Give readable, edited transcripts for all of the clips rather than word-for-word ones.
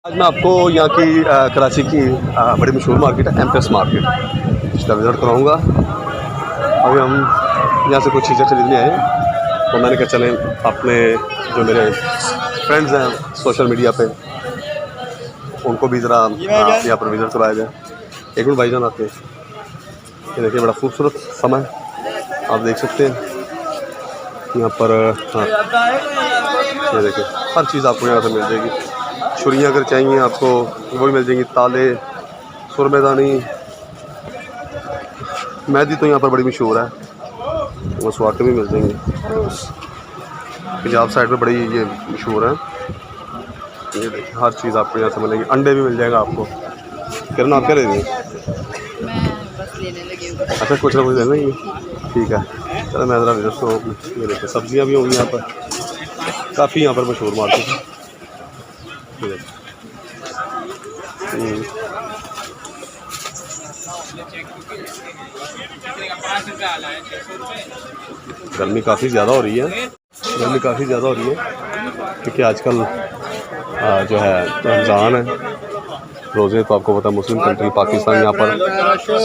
आज मैं आपको यहाँ की कराची की बड़ी मशहूर मार्केट है एमप्रेस मार्केट, इसका विज़िट कराऊँगा। अभी हम यहाँ से कुछ चीज़ें खरीदने आए हैं तो मैंने कहा चलें अपने जो मेरे फ्रेंड्स हैं सोशल मीडिया पे उनको भी ज़रा यहाँ पर विज़िट करवाया जाए। एक मिनट भाईजान आते हैं। ये देखिए बड़ा खूबसूरत समय आप देख सकते हैं यहाँ पर। हाँ ये देखिए हर चीज़ आपको यहाँ से मिल जाएगी। छुरियाँ अगर चाहिए आपको वो भी मिल जाएंगी, ताले, सुरमेदानी, मेहंदी तो यहाँ पर बड़ी मशहूर है, वो स्वाटे भी मिल जाएंगे। पंजाब साइड में बड़ी ये मशहूर है। ये देखिए हर चीज़ आपको यहाँ से मिलेगी। अंडे भी मिल जाएगा आपको। किरण आप क्या ले रही हैं? बस लेने लगी हूँ। अच्छा कुछ ना कुछ ले लेंगे, ठीक है। चलो मैं ज़रा विजिट करूँ। ये देखिए सब्जियाँ भी होंगी यहाँ पर, काफ़ी यहाँ पर मशहूर मार्केट है। गर्मी काफ़ी ज़्यादा हो रही है, क्योंकि आजकल जो है रमज़ान है, रोज़े तो आपको पता है मुस्लिम कंट्री पाकिस्तान, यहाँ पर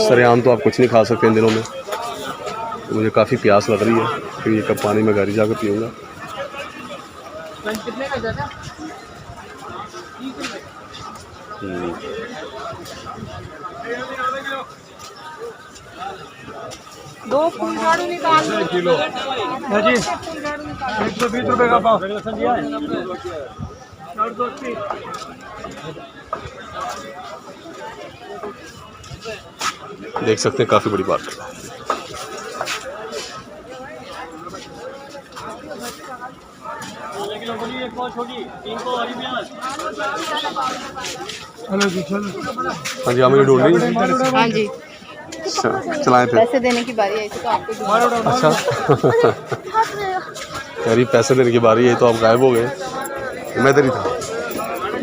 सरेआम तो आप कुछ नहीं खा सकते इन दिनों में। तो मुझे काफ़ी प्यास लग रही है, फिर ये कब पानी में गाड़ी जाकर पीऊँगा। दो फूल झाड़ू निकाल किलो जी 120 रुपए का पाव। देख सकते हैं काफ़ी बड़ी मार्केट है। हाँ जी, हमें ढूंढ रही है। हाँ जी चलाएं फिर। पैसे देने की बारी आई थी तो आपको। अच्छा यार पैसे देने की बारी है तो आप गायब हो गए। मैं इधर ही था।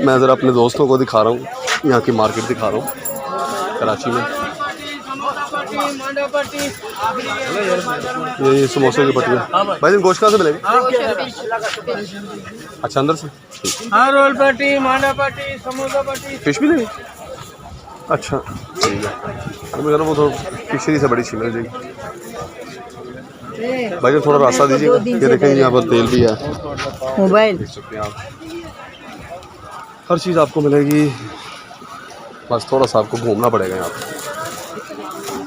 मैं ज़रा अपने दोस्तों को दिखा रहा हूँ, यहाँ की मार्केट दिखा रहा हूँ कराची में। ये समोसे की पट्टियाँ भाई दिन गोश्त कहाँ से मिलेगी? अच्छा अंदर से। हाँ रोल पट्टी, मांडा पट्टी, समोसा पट्टी, फिश भी नहीं? अच्छा ठीक है। मुझे ना वो तो फिशरी से बड़ी सी मिल जाएगी। भाई जब थोड़ा रास्ता दीजिएगा। ये देखें यहाँ पर तेल भी है, मोबाइल देख सकते हैं आप। हर चीज़ आपको मिलेगी, बस थोड़ा सा आपको घूमना पड़ेगा यहाँ पर।